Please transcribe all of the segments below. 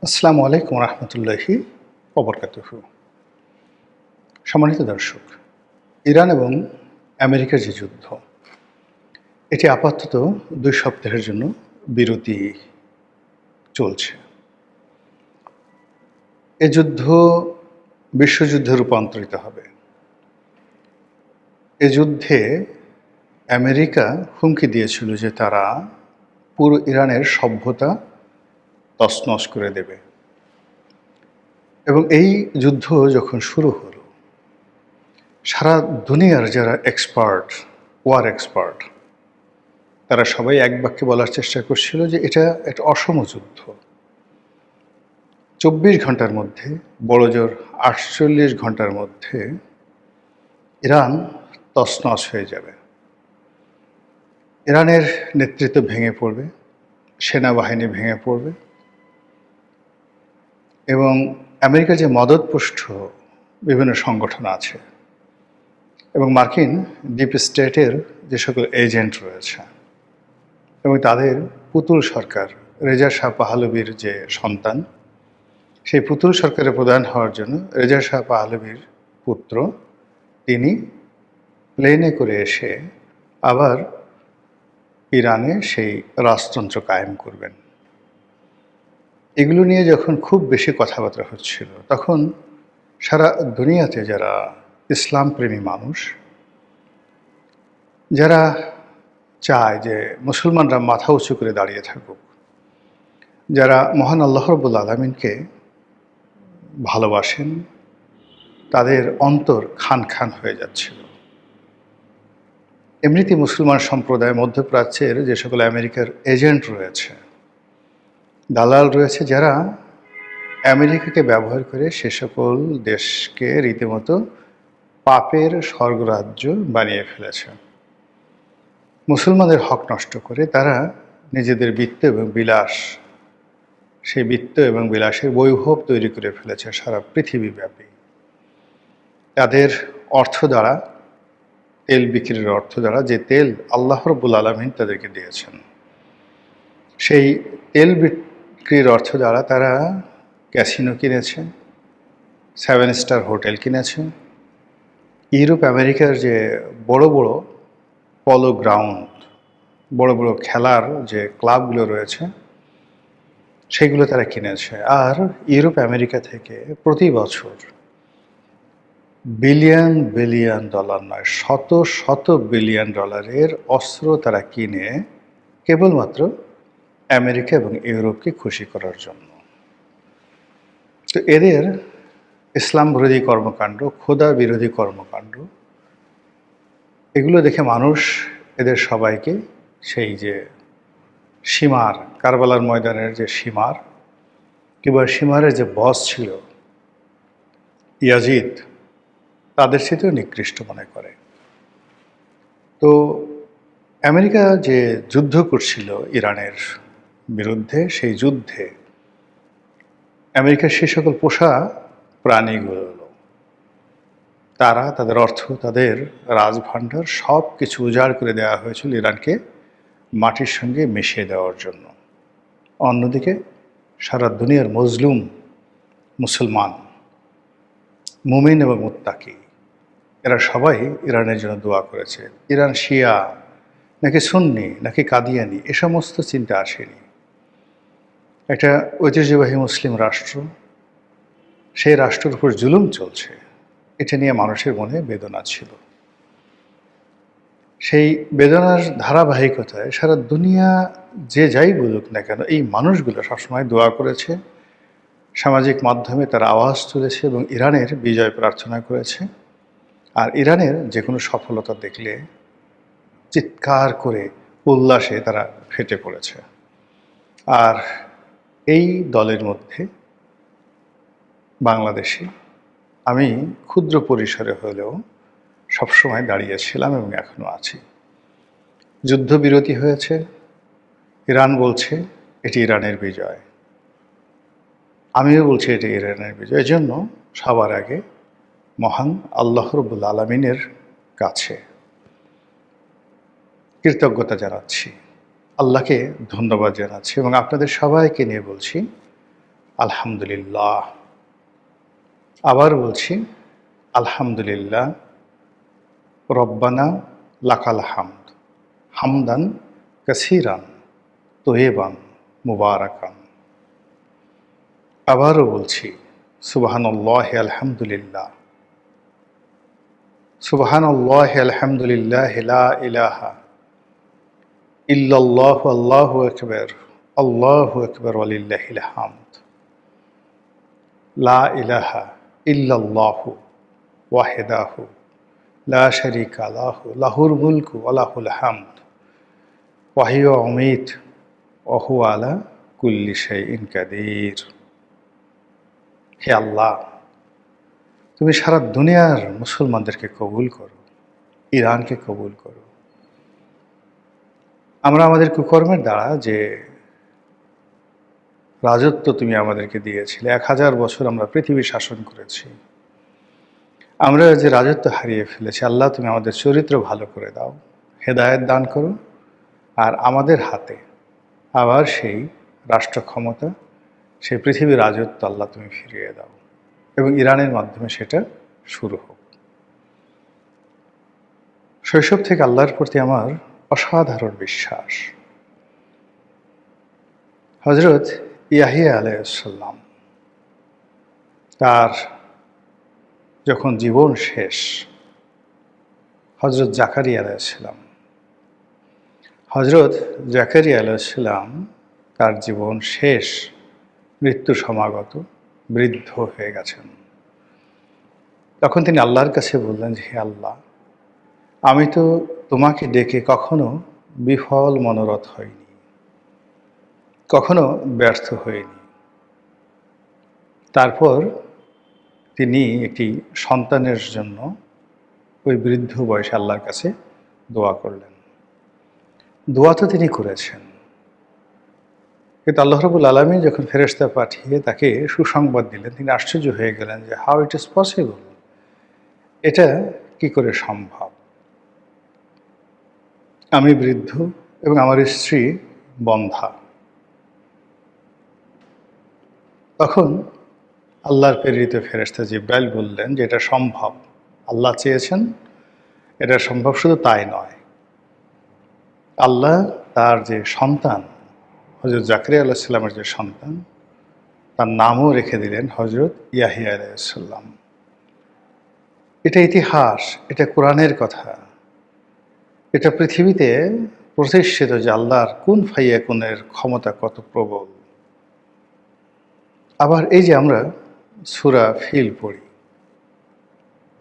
আসসালামু আলাইকুম রহমতুল্লাহি ওবরকাতুহু। সম্মানিত দর্শক, ইরান এবং আমেরিকার যে যুদ্ধ, এটি আপাতত ২ সপ্তাহের জন্য বিরতি চলছে। এ যুদ্ধ বিশ্বযুদ্ধে রূপান্তরিত হবে। এ যুদ্ধে আমেরিকা হুমকি দিয়েছিল যে তারা পুরো ইরানের সভ্যতা তছনছ করে দেবে। এবং এই যুদ্ধ যখন শুরু হলো, সারা দুনিয়ার যারা এক্সপার্ট, ওয়ার এক্সপার্ট, তারা সবাই এক বাক্যে বলার চেষ্টা করছিল যে এটা একটা অসম যুদ্ধ। ২৪ ঘন্টার মধ্যে, বড়জোর ৪৮ ঘন্টার মধ্যে ইরান তছনছ হয়ে যাবে। ইরানের নেতৃত্ব ভেঙে পড়বে, সেনাবাহিনী ভেঙে পড়বে এবং আমেরিকার যে মদতপুষ্ট বিভিন্ন সংগঠন আছে এবং মার্কিন ডিপ স্টেটের যে সকল এজেন্ট রয়েছে এবং তাদের পুতুল সরকার, রেজা শাহ পাহলভীর যে সন্তান, সেই পুতুল সরকারের প্রধান হওয়ার জন্য রেজা শাহ পাহলভীর পুত্র, তিনি প্লেনে করে এসে আবার ইরানে সেই রাজতন্ত্র কায়েম করবেন। এগুলো নিয়ে যখন খুব বেশি কথাবার্তা হচ্ছিল, তখন সারা দুনিয়াতে যারা ইসলামপ্রেমী মানুষ, যারা চায় যে মুসলমানরা মাথা উঁচু করে দাঁড়িয়ে থাকুক, যারা মহান আল্লাহ রাব্বুল আলামিনকে ভালোবাসেন, তাদের অন্তর খান খান হয়ে যাচ্ছিল। এমনিতেই মুসলমান সম্প্রদায় মধ্যপ্রাচ্যের যে সকল আমেরিকার এজেন্ট রয়েছে, দালাল রয়েছে, যারা আমেরিকাকে ব্যবহার করে সে সকল দেশকে রীতিমতো পাপের স্বর্গরাজ্য বানিয়ে ফেলেছে। মুসলমানদের হক নষ্ট করে তারা নিজেদের বৃত্ত এবং বিলাস, সেই বৃত্ত এবং বিলাসের বৈভব তৈরি করে ফেলেছে সারা পৃথিবীব্যাপী। তাদের অর্থ দ্বারা, তেল বিক্রির অর্থ দ্বারা, যে তেল আল্লাহ রাব্বুল আলামিন তাদেরকে দিয়েছেন, সেই তেল বিক্রির অর্থ দ্বারা তারা ক্যাসিনো কিনেছে, 7 স্টার হোটেল কিনেছে, ইউরোপ আমেরিকার যে বড় বড় পলো গ্রাউন্ড, বড় বড় খেলার যে ক্লাবগুলো রয়েছে, সেগুলো তারা কিনেছে। আর ইউরোপ আমেরিকা থেকে প্রতি বছর বিলিয়ন বিলিয়ন ডলার নয়, শত শত বিলিয়ন ডলারের অস্ত্র তারা কিনে কেবলমাত্র আমেরিকা এবং ইউরোপকে খুশি করার জন্য। তো এদের ইসলাম বিরোধী কর্মকাণ্ড, খোদা বিরোধী কর্মকাণ্ড, এগুলো দেখে মানুষ এদের সবাইকে সেই যে সীমার, কারবালার ময়দানের যে সীমার, কিংবা সীমারের যে বস ছিল ইয়াজিদ, তাদের সাথেও নিকৃষ্ট মনে করে। তো আমেরিকা যে যুদ্ধ করছিল ইরানের বিরুদ্ধে, সেই যুদ্ধে আমেরিকার সে সকল পোষা প্রাণীগুলো, তারা তাদের অর্থ, তাদের রাজভাণ্ডার সব কিছু উজাড় করে দেওয়া হয়েছিল ইরানকে মাটির সঙ্গে মিশিয়ে দেওয়ার জন্য। অন্যদিকে সারা দুনিয়ার মজলুম মুসলমান, মুমিন এবং মুত্তাকি, এরা সবাই ইরানের জন্য দোয়া করেছে। ইরান শিয়া নাকি সুন্নি নাকি কাদিয়ানি, এ সমস্ত চিন্তা আসেনি। একটা ঐতিহ্যবাহী মুসলিম রাষ্ট্র, সেই রাষ্ট্রের উপর জুলুম চলছে, এটা নিয়ে মানুষের মনে বেদনা ছিল। সেই বেদনার ধারাবাহিকতায় সারা দুনিয়া যে যাই বলুক না কেন, এই মানুষগুলো সবসময় দোয়া করেছে, সামাজিক মাধ্যমে তারা আওয়াজ তুলেছে এবং ইরানের বিজয় প্রার্থনা করেছে। আর ইরানের যে কোনো সফলতা দেখলে চিৎকার করে উল্লাসে তারা ফেটে পড়েছে। আর এই দলের মধ্যে বাংলাদেশে আমি ক্ষুদ্র পরিসরে হলেও সবসময় দাঁড়িয়েছিলাম এবং এখনও আছি। যুদ্ধবিরতি হয়েছে, ইরান বলছে এটি ইরানের বিজয়, আমিও বলছি এটি ইরানের বিজয়। এজন্য সবার আগে মহান আল্লাহ রাব্বুল আলামিনের কাছে কৃতজ্ঞতা জানাচ্ছি, আল্লাহকে ধন্যবাদ জানাচ্ছি এবং আপনাদের সবাইকে নিয়ে বলছি আলহামদুলিল্লাহ। আবার বলছি, আলহামদুলিল্লাহ। রব্বানা লাকাল হামদ, হামদান কাসীরান তয়্যিবান মুবারাকান। আবারও বলছি, সুবহানাল্লাহি আলহামদুলিল্লাহ, সুবহানাল্লাহি আলহামদুলিল্লাহ, লা ইলাহা ইল্লাল্লাহু আল্লাহু আকবার ওয়ালিল্লাহিল হামদ। লা ইলাহা ইল্লাল্লাহু ওয়াহদাহু লা শারীকা লাহু, লাহুল মুলকু ওয়া লাহুল হামদ ওয়া হুয়া ইউমীত ওয়া হুয়া আলা কুল্লি শাইইন কাদির। হে আল্লাহ, তুমি সারা দুনিয়ার মুসলমানদেরকে কবুল করো, ইরানকে কবুল করো। আমরা আমাদের কুকর্মের দ্বারা যে রাজত্ব তুমি আমাদেরকে দিয়েছিলে, 1000 বছর আমরা পৃথিবী শাসন করেছি, আমরা যে রাজত্ব হারিয়ে ফেলেছি, আল্লাহ তুমি আমাদের চরিত্র ভালো করে দাও, হেদায়েত দান করো, আর আমাদের হাতে আবার সেই রাষ্ট্র ক্ষমতা, সেই পৃথিবীর রাজত্ব আল্লাহ তুমি ফিরিয়ে দাও, এবং ইরানের মাধ্যমে সেটা শুরু হোক। শৈশব থেকে আল্লাহর প্রতি আমার অসাধারণ বিশ্বাস। হযরত ইয়াহিয়া আলাইহিস সালাম, তার যখন জীবন শেষ, হযরত জাকারিয়া আলাইহিস সালাম, হযরত জাকারিয়া আলাইহিস সালাম তার জীবন শেষ, মৃত্যু সমাগত, বৃদ্ধ হয়ে গেছেন। তখন তিনি আল্লাহর কাছে বললেন যে, হে আল্লাহ, আমি তো তোমাকে ডেকে কখনো বিফল মনোরথ হইনি, কখনো ব্যর্থ হইনি। তারপর তিনি একটি সন্তানের জন্য ওই বৃদ্ধ বয়সে আল্লাহর কাছে দোয়া করলেন। দোয়া তো তিনি করেছেন, কিন্তু আল্লাহ রাব্বুল আলামিন যখন ফেরেশতা পাঠিয়ে তাকে সুসংবাদ দিলেন, তিনি আশ্চর্য হয়ে গেলেন যে হাউ ইট ইজ পসিবল, এটা কি করে সম্ভব? আমি বৃদ্ধ এবং আমার স্ত্রী বন্ধ্যা। তখন আল্লাহর প্রেরিত ফেরেশতা জিবরাইল বললেন যে এটা সম্ভব, আল্লাহ চেয়েছেন এটা সম্ভব। শুধু তাই নয়, আল্লাহ তার যে সন্তান, হযরত জাকারিয়া আলাইহিস সালামের যে সন্তান, তার নামও রেখে দিলেন হযরত ইয়াহিয়া আলাইহিস সালাম। এটা ইতিহাস, এটা কোরআনের কথা, এটা পৃথিবীতে প্রতিষ্ঠিত যে আল্লাহর কুন ফায়াকুনের ক্ষমতা কত প্রবল। আবার এই যে আমরা সূরা ফিল পড়ি,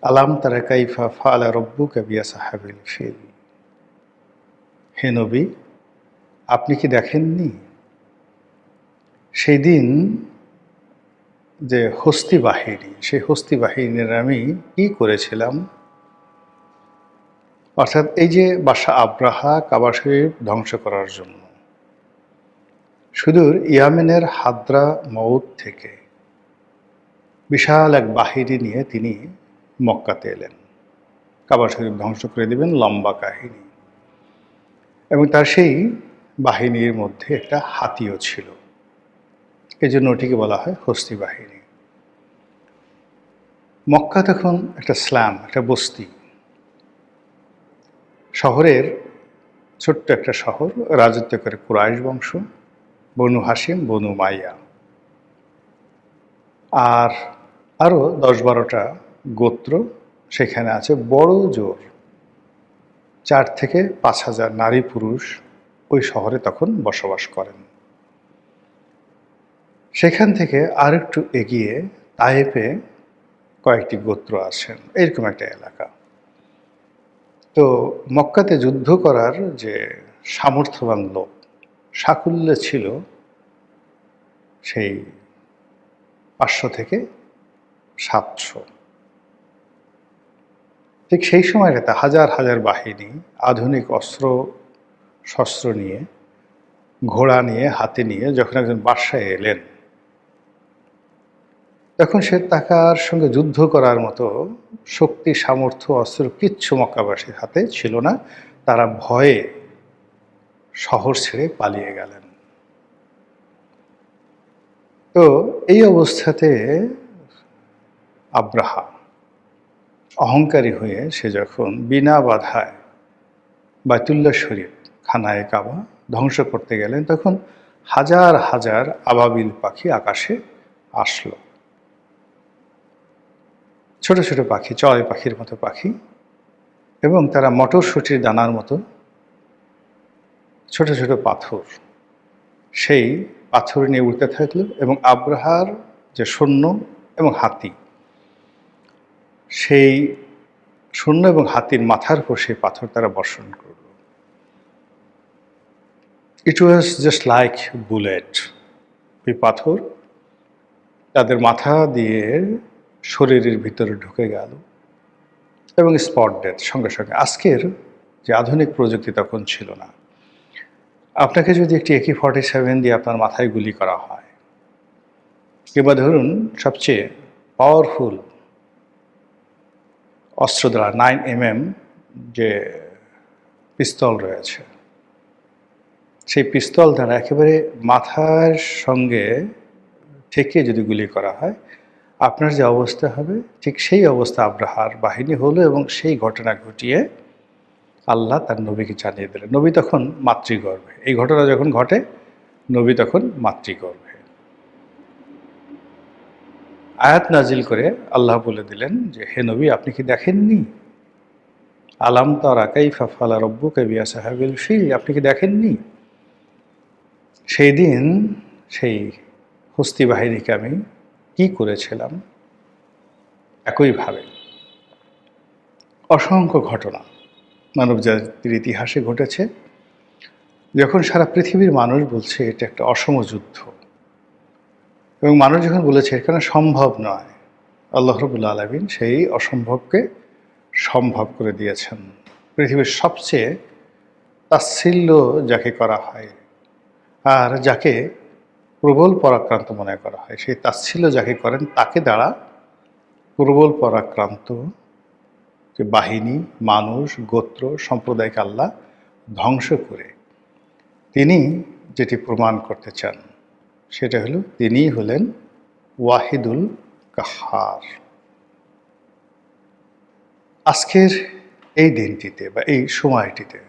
আলাম তারা কাইফা ফাআলা রাব্বুকা বিআসহাবিল ফিল। হে নবী, আপনি কি দেখেননি সেই দিন যে হস্তি বাহিনী, সেই হস্তি বাহিনীর আমি কি করেছিলাম? অর্থাৎ এই যে বাদশাহ আব্রাহা কাবা শরীফ ধ্বংস করার জন্য সুদূর ইয়ামেনের হাদ্রা মউত থেকে বিশাল এক বাহিনী নিয়ে তিনি মক্কাতে এলেন, কাবা শরীফ ধ্বংস করে দিবেন, লম্বা কাহিনী। এবং তার সেই বাহিনীর মধ্যে একটা হাতিও ছিল, এই জন্য ওটিকে বলা হয় হস্তি বাহিনী। মক্কা তখন একটা স্ল্যাম, একটা বস্তি, শহরের ছোট্ট একটা শহর, রাজত্ব করে কুরাইশ বংশ, বনু হাশিম, বনু মাইয়া, আর আরও 10-12টা গোত্র সেখানে আছে। বড় জোর 4 থেকে 5 হাজার নারী পুরুষ ওই শহরে তখন বসবাস করেন। সেখান থেকে আরেকটু এগিয়ে তায়েফে কয়েকটি গোত্র আছেন, এরকম একটা এলাকা। তো মক্কাতে যুদ্ধ করার যে সামর্থ্যবান লোক, সাকুল্যে ছিল সেই 500 থেকে 700। ঠিক সেই সময়টাতে হাজার হাজার বাহিনী আধুনিক অস্ত্র শস্ত্র নিয়ে, ঘোড়া নিয়ে, হাতে নিয়ে যখন একজন বাদশাহ এলেন, তখন সে তার সঙ্গে যুদ্ধ করার মতো শক্তি, সামর্থ্য, অস্ত্র কিচ্ছু মক্কাবাসীর হাতে ছিল না। তারা ভয়ে শহর ছেড়ে পালিয়ে গেলেন। তো এই অবস্থাতে আব্রাহা অহংকারী হয়ে সে যখন বিনা বাধায় বাইতুল্লাহ শরীফ খানায়ে কাবা ধ্বংস করতে গেলেন, তখন হাজার হাজার আবাবিল পাখি আকাশে আসলো। ছোট ছোট পাখি, চড়াই পাখির মতো পাখি, এবং তারা মটরশুঁটির দানার মতো ছোট ছোট পাথর, সেই পাথর নিয়ে উড়তে থাকলো এবং আব্রাহার যে সৈন্য এবং হাতি, সেই সৈন্য এবং হাতির মাথার উপর সেই পাথর তারা বর্ষণ করল। ইট ওয়াজ জাস্ট লাইক বুলেট। এই পাথর তাদের মাথা দিয়ে শরীরের ভিতরে ঢুকে গেল এবং স্পট ডেথ সঙ্গে সঙ্গে। আজকের যে আধুনিক প্রযুক্তি তখন ছিল না। আপনাকে যদি একটি AK-47 দিয়ে আপনার মাথায় গুলি করা হয়, কিংবা ধরুন সবচেয়ে পাওয়ারফুল অস্ত্র দ্বারা 9mm যে পিস্তল রয়েছে, সেই পিস্তল দ্বারা একেবারে মাথার সঙ্গে ঠেকিয়ে যদি গুলি করা হয়, আপনার যে অবস্থা হবে ঠিক সেই অবস্থা আব্রাহার বাহিনী হলো। এবং সেই ঘটনা ঘটিয়ে আল্লাহ তার নবীকে জানিয়ে দিলেন। নবী তখন মাতৃগর্ভে। এই ঘটনা যখন ঘটে, নবী তখন মাতৃগর্ভে। আয়াত নাজিল করে আল্লাহ বলে দিলেন যে, হে নবী, আপনি কি দেখেননি? আলাম তারা কাইফা ফাআলা রাব্বুকা বিআসহাবিল ফিল, আপনি কি দেখেননি সেই দিন সেই হস্তি বাহিনীকে আমি কি করেছিলাম? একইভাবে অসংখ্য ঘটনা মানব জাতির ইতিহাসে ঘটেছে, যখন সারা পৃথিবীর মানুষ বলছে এটা একটা অসম যুদ্ধ, এবং মানুষ যখন বলেছে এখানে সম্ভব নয়, আল্লাহ রাব্বুল আলামিন সেই অসম্ভবকে সম্ভব করে দিয়েছেন। পৃথিবীর সবচেয়ে তাচ্ছিল্য যাকে করা হয় আর যাকে প্রবল পরাক্রান্ত মনে করা হয়, সেই তাচ্ছিল্য যাকে করেন তাকে দ্বারা প্রবল পরাক্রান্ত যে বাহিনী, মানুষ, গোত্র, সম্প্রদায়কে আল্লাহ ধ্বংস করে তিনি যেটি প্রমাণ করতে চান সেটা হলো তিনিই হলেন ওয়াহিদুল কাহ্হার। আজকের এই দিনটিতে বা এই সময়টিতে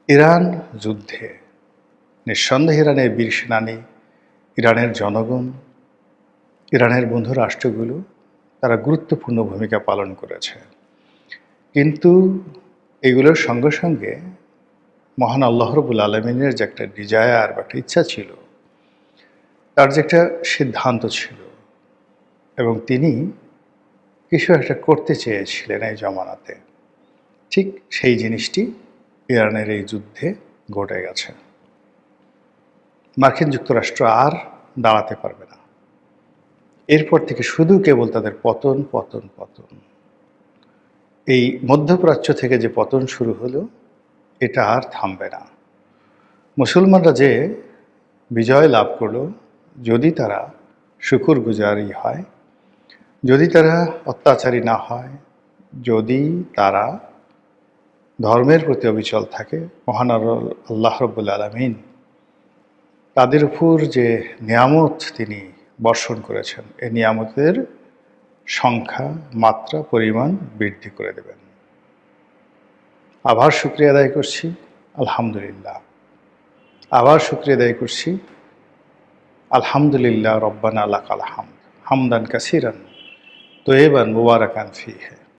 ইরান যুদ্ধে নিঃসন্দেহে ইরানের বীর সেনানী, ইরানের জনগণ, ইরানের বন্ধু রাষ্ট্রগুলো তারা গুরুত্বপূর্ণ ভূমিকা পালন করেছে। কিন্তু এগুলোর সঙ্গে সঙ্গে মহান আল্লাহ রাব্বুল আলামিনের যে একটা ডিজায়ার বা একটা ইচ্ছা ছিল, তার যে একটা সিদ্ধান্ত ছিল, এবং তিনি কিছু একটা করতে চেয়েছিলেন এই জমানাতে, ঠিক সেই জিনিসটি ইরানের এই যুদ্ধে ঘটে গেছে। মার্কিন যুক্তরাষ্ট্র আর দাঁড়াতে পারবে না। এরপর থেকে শুধু কেবল তাদের পতন পতন পতন। এই মধ্যপ্রাচ্য থেকে যে পতন শুরু হলো, এটা আর থামবে না। মুসলমানরা যে বিজয় লাভ করলো, যদি তারা শুকরগুজারি হয়, যদি তারা অত্যাচারী না হয়, যদি তারা ধর্মের প্রতি অবিচল থাকে, মহান আল্লাহ রাব্বুল আলামিন তাদের উপর যে নিয়ামত তিনি বর্ষণ করেছেন, এই নিয়ামতের সংখ্যা, মাত্রা, পরিমাণ বৃদ্ধি করে দেবেন। আবার শুকরিয়া আদায় করছি, আলহামদুলিল্লাহ। আবার শুকরিয়া আদায় করছি, আলহামদুলিল্লাহ রব্বানা লাকাল হামদ, হামদান কাসিরান তয়্যিবান মুবারাকান ফীহি।